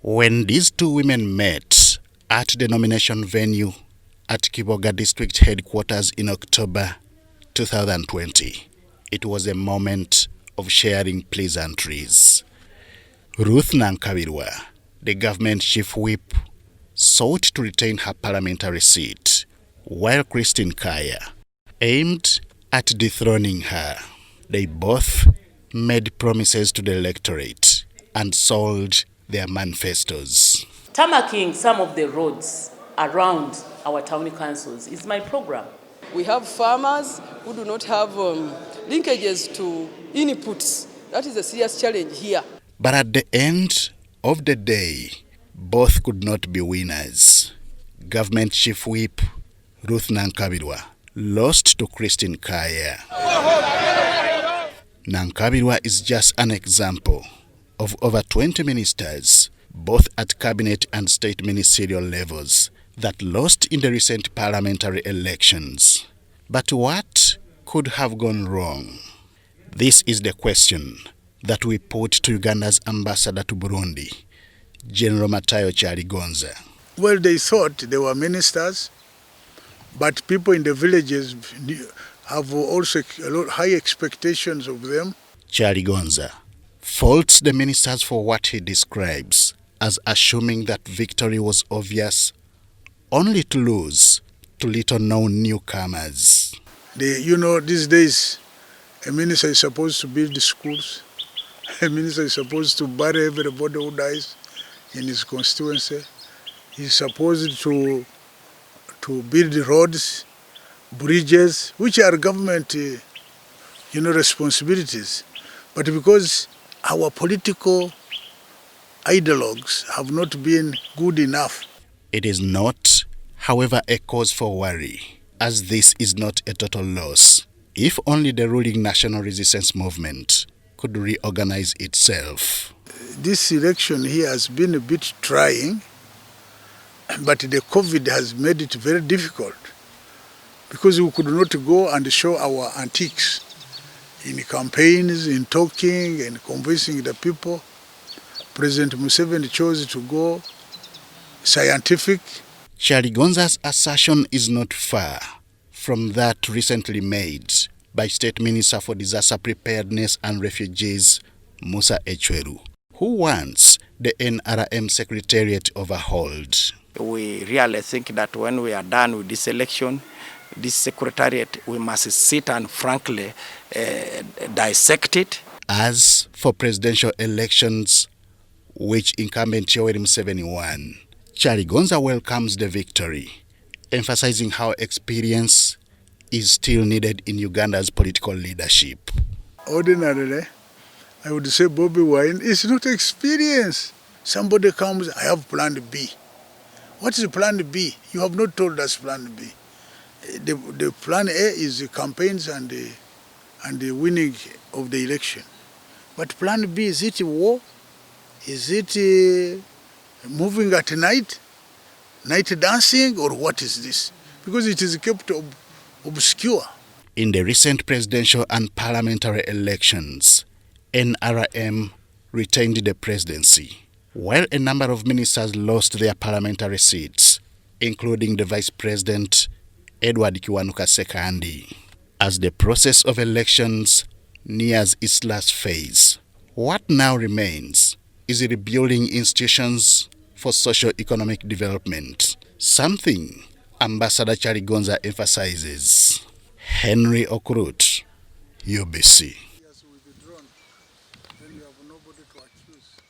When these two women met at the nomination venue at Kiboga District Headquarters in October 2020, it was a moment of sharing pleasantries. Ruth Nankabirwa, the government chief whip, sought to retain her parliamentary seat, while Christine Kaya aimed at dethroning her. They both made promises to the electorate and sold their manifestos. Tarmacking some of the roads around our town councils is my program. We have farmers who do not have linkages to inputs. That is a serious challenge here. But at the end of the day, both could not be winners. Government Chief Whip Ruth Nankabirwa lost to Christine Kaya. Nankabirwa is just an example of over 20 ministers, both at cabinet and state ministerial levels, that lost in the recent parliamentary elections. But what could have gone wrong? This is the question that we put to Uganda's ambassador to Burundi, General Matayo Kyaligonza. Well, they thought they were ministers, but people in the villages have also high expectations of them. Kyaligonza faults the ministers for what he describes as assuming that victory was obvious, only to lose to little-known newcomers. These days, a minister is supposed to build the schools. A minister is supposed to bury everybody who dies in his constituency. He's supposed to build roads, bridges, which are government responsibilities. But because our political ideologues have not been good enough. It is not, however, a cause for worry, as this is not a total loss, if only the ruling National Resistance Movement could reorganize itself. This election here has been a bit trying, but the COVID has made it very difficult because we could not go and show our antiques in campaigns, in talking and convincing the people. President Museveni chose to go scientific. Kyaligonza's assertion is not far from that recently made by State Minister for Disaster Preparedness and Refugees, Musa Echweru, who wants the NRM Secretariat overhauled. We really think that when we are done with this election, this secretariat, we must sit and frankly dissect it. As for presidential elections, which incumbent Yoweri Museveni won, Kyaligonza welcomes the victory, emphasizing how experience is still needed in Uganda's political leadership. Ordinarily, I would say Bobi Wine is not experience. Somebody comes, I have plan B. What is plan B? You have not told us plan B. The plan A is the campaigns and the winning of the election. But plan B, is it war? Is it moving at night? Night dancing? Or what is this? Because it is kept obscure. In the recent presidential and parliamentary elections, NRM retained the presidency, while a number of ministers lost their parliamentary seats, including the Vice President, Edward Kiwanuka Sekandi. As the process of elections nears its last phase, what now remains is rebuilding institutions for socio-economic development, something Ambassador Kyaligonza emphasizes. Henry Okurut, UBC.